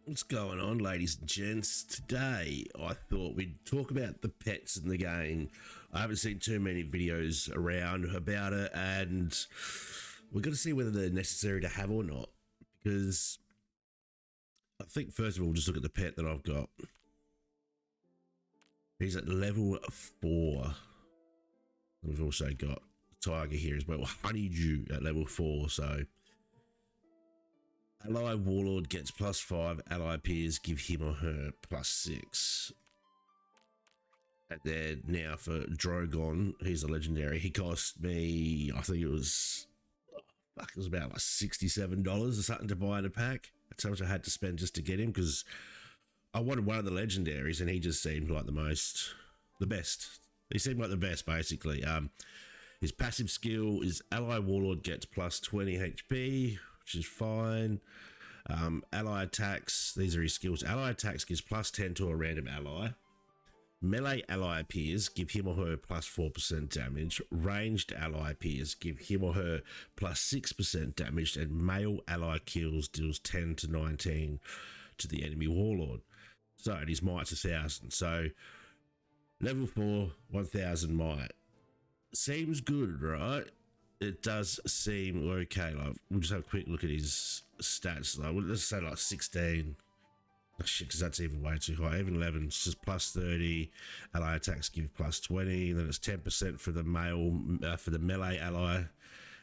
What's going on, ladies and gents? Today I thought we'd talk about the pets in the game. I haven't seen too many videos around about it, and we're going to see whether they're necessary to have or not. Because I think, first of all, just look at the pet that I've got. He's at level 4. We've also got the tiger here as well, Honeydew at level 4, so... Ally Warlord gets +5, ally peers give him or her +6. And then now for Drogon, he's a legendary. He cost me, I think it was about like $67 or something to buy in a pack. That's how much I had to spend just to get him, because I wanted one of the legendaries and he just seemed like the best. He seemed like the best, basically. His passive skill is Ally Warlord gets +20 HP, which is fine. Ally attacks, these are his skills. Ally attacks gives +10 to a random ally. Melee ally appears, give him or her +4% damage. Ranged ally appears, give him or her +6% damage. And male ally kills deals 10 to 19 to the enemy warlord. So, and his might's 1,000. So, level 4, 1,000 might. Seems good, right? It does seem okay. Like, we'll just have a quick look at his stats. Like, let's say like 16. Oh, shit, because that's even way too high. Even 11, it's just +30. Ally attacks give +20. Then it's 10% for the male, for the melee ally,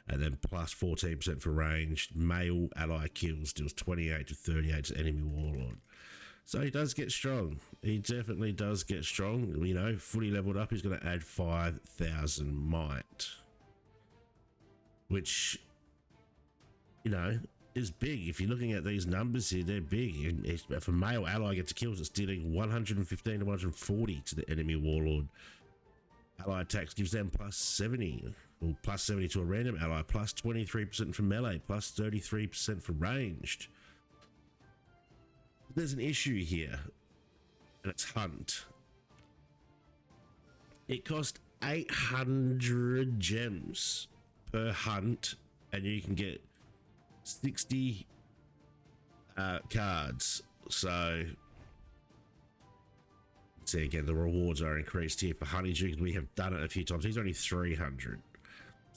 and then +14% for ranged. Male ally kills deals 28 to 38 to enemy warlord. So he does get strong. He definitely does get strong. You know, fully leveled up, he's going to add 5,000 might. Which, you know, is big. If you're looking at these numbers here, they're big. If a male ally gets kills, it's dealing 115 to 140 to the enemy warlord. Ally attacks gives them +70, or +70 to a random ally, +23% for melee, +33% for ranged. There's an issue here, and it's hunt. It cost 800 gems per hunt, and you can get 60 cards. So see, again, the rewards are increased here for Honeydew because we have done it a few times. He's only 300,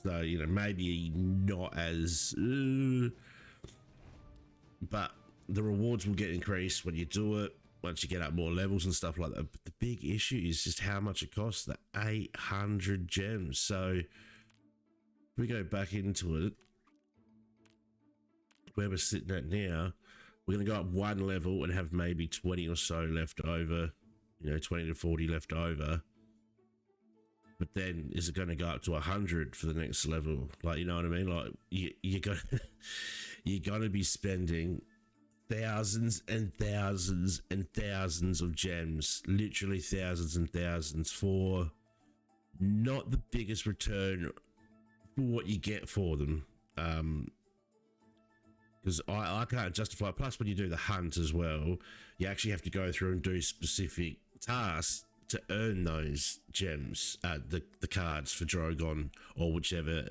so you know, maybe not as but the rewards will get increased when you do it, once you get up more levels and stuff like that. But the big issue is just how much it costs, the 800 gems. So we go back into it, where we're sitting at now, we're going to go up one level and have maybe 20 or so left over, you know, 20 to 40 left over. But then is it going to go up to 100 for the next level? Like, you know what I mean? Like, you're going to be spending thousands and thousands and thousands of gems, literally thousands and thousands, for not the biggest return for what you get for them. Because I can't justify. Plus, when you do the hunt as well, you actually have to go through and do specific tasks to earn those gems, the cards for Drogon or whichever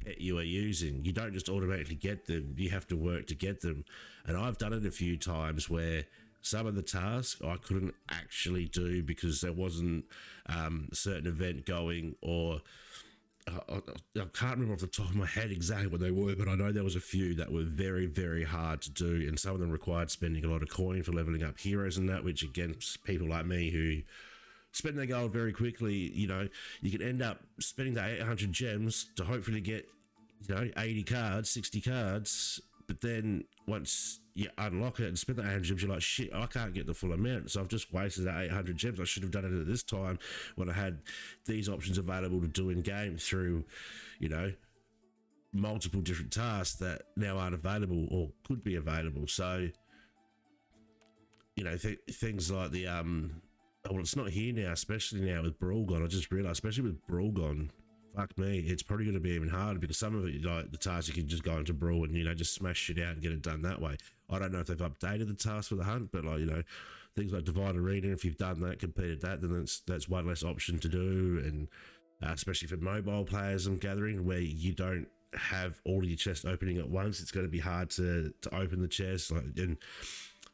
pet you are using. You don't just automatically get them, you have to work to get them. And I've done it a few times where some of the tasks I couldn't actually do because there wasn't a certain event going, or I can't remember off the top of my head exactly what they were, but I know there was a few that were very, very hard to do, and some of them required spending a lot of coin for leveling up heroes and that, which against people like me who spend their gold very quickly, you know, you can end up spending the 800 gems to hopefully get, you know, 80 cards, 60 cards, but then once you unlock it and spend the 800 gems, you're like, shit, I can't get the full amount, so I've just wasted that 800 gems. I should have done it at this time when I had these options available to do in game through, you know, multiple different tasks that now aren't available or could be available. So, you know, things like the well, it's not here now, especially now with Brawlgon. I just realized, especially with Brawlgon, fuck me, it's probably going to be even harder, because some of it, like the tasks, you can just go into Brawl and, you know, just smash shit out and get it done that way. I don't know if they've updated the task for the hunt, but, like, you know, things like Divide Arena, if you've done that, completed that, then that's one less option to do. And especially for mobile players, I'm gathering, where you don't have all of your chests opening at once, it's going to be hard to open the chest. Like, and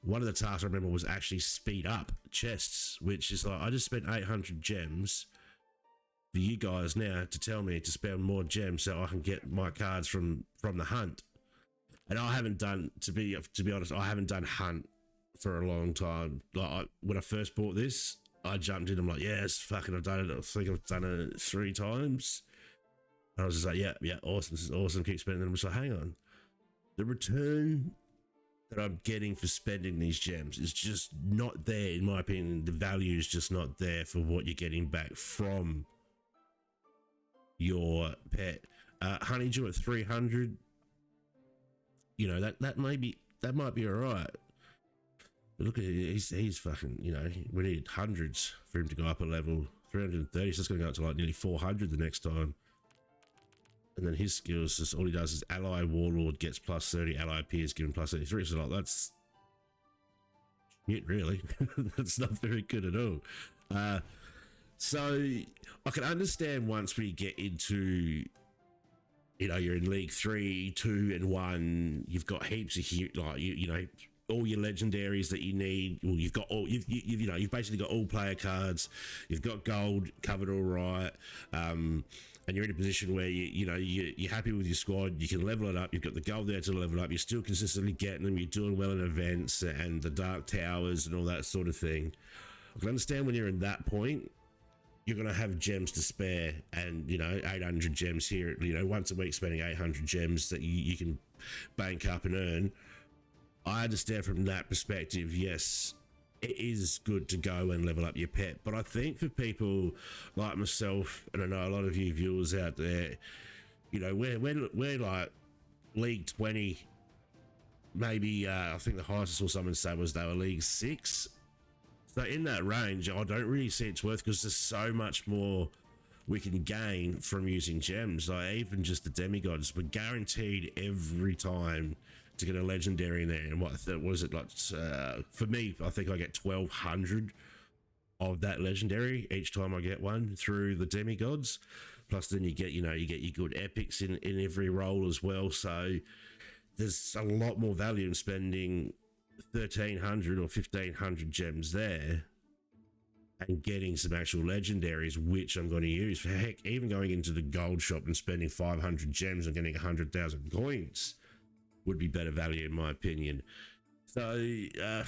one of the tasks I remember was actually speed up chests, which is like, I just spent 800 gems for you guys now to tell me to spend more gems so I can get my cards from the hunt. And I haven't done, to be honest, I haven't done hunt for a long time. Like when I first bought this, I jumped in. I'm like, yes, fucking, I've done it. I think I've done it 3 times. And I was just like, yeah, awesome. This is awesome. Keep spending. And I'm just like, hang on, the return that I'm getting for spending these gems is just not there, in my opinion. The value is just not there for what you're getting back from your pet. Honeydew at 300. You know, that might be all right. But look at it, he's fucking, you know, we need hundreds for him to go up a level. 330, so it's going to go up to like nearly 400 the next time. And then his skills, just all he does is ally warlord gets plus 30, ally peers given plus 33. So like, that's it, really. That's not very good at all. So I can understand once we get into, you know, you're in League 3, 2, and 1. You've got heaps of like you know, all your legendaries that you need. Well, you've got all you've basically got all player cards. You've got gold covered all right, and you're in a position where you're happy with your squad. You can level it up. You've got the gold there to level up. You're still consistently getting them. You're doing well in events and the dark towers and all that sort of thing. I can understand when you're in that point, you're going to have gems to spare, and, you know, 800 gems here, you know, once a week spending 800 gems that you can bank up and earn. I understand from that perspective, yes, it is good to go and level up your pet. But I think for people like myself, and I know a lot of you viewers out there, you know, we're like League 20, maybe, I think the highest I saw someone say was they were League 6. So in that range, I don't really see it's worth, because there's so much more we can gain from using gems. Like even just the demigods, we're guaranteed every time to get a legendary in there. And what was it like? For me, I think I get 1,200 of that legendary each time I get one through the demigods. Plus, then you get your good epics in every role as well. So there's a lot more value in spending 1,300 or 1,500 gems there and getting some actual legendaries, which I'm going to use. For heck, even going into the gold shop and spending 500 gems and getting 100,000 coins would be better value in my opinion. So to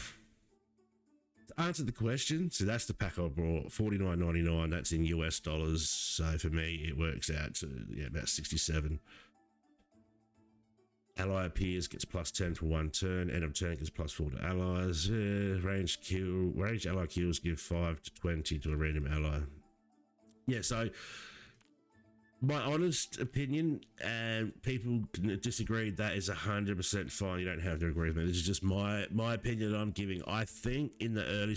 answer the question, so that's the pack I brought, $49.99. That's in US dollars. So for me, it works out to about 67. Ally appears, gets plus 10 for 1 turn. End of turn gets plus 4 to allies. Range ally kills give 5 to 20 to a random ally. Yeah, so my honest opinion, and people can disagree, that is 100% fine. You don't have to agree with me. This is just my opinion that I'm giving. I think in the early,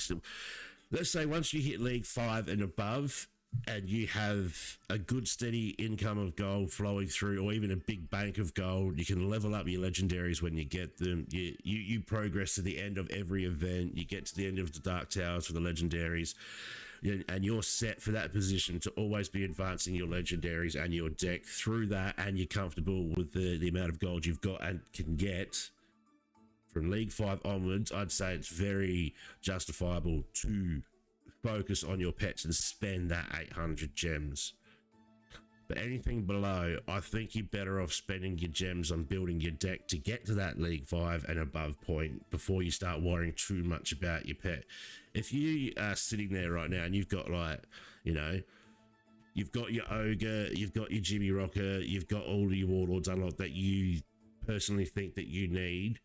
let's say once you hit League 5 and above, and you have a good steady income of gold flowing through, or even a big bank of gold, you can level up your legendaries when you get them. You progress to the end of every event. You get to the end of the dark towers for the legendaries, and you're set for that position to always be advancing your legendaries and your deck through that, and you're comfortable with the amount of gold you've got and can get from League 5 onwards. I'd say it's very justifiable to focus on your pets and spend that 800 gems. But anything below, I think you're better off spending your gems on building your deck to get to that League 5 and above point before you start worrying too much about your pet. If you are sitting there right now and you've got, like, you know, you've got your ogre, you've got your Jimmy Rocker, you've got all your warlords unlocked that you personally think that you need,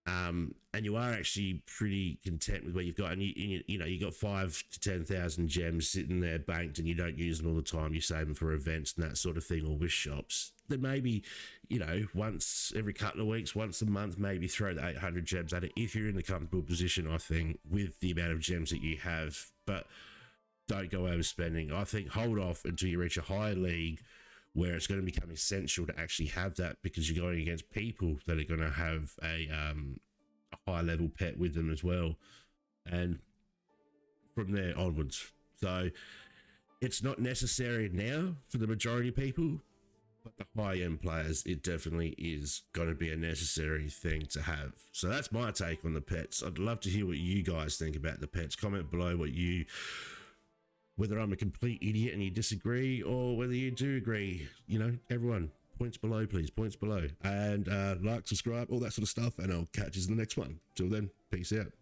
and you are actually pretty content with what you've got, and you got 5 to 10,000 gems sitting there banked, and you don't use them all the time, you save them for events and that sort of thing, or wish shops, then maybe, you know, once every couple of weeks, once a month, maybe throw the 800 gems at it if you're in the comfortable position, I think, with the amount of gems that you have. But don't go overspending. I think hold off until you reach a higher league where it's going to become essential to actually have that, because you're going against people that are going to have a high level pet with them as well, and from there onwards. So it's not necessary now for the majority of people, but the high-end players, it definitely is going to be a necessary thing to have. So that's my take on the pets. I'd love to hear what you guys think about the pets. Comment below whether I'm a complete idiot and you disagree, or whether you do agree. You know, everyone, points below, please, points below. And like, subscribe, all that sort of stuff, and I'll catch you in the next one. Till then, peace out.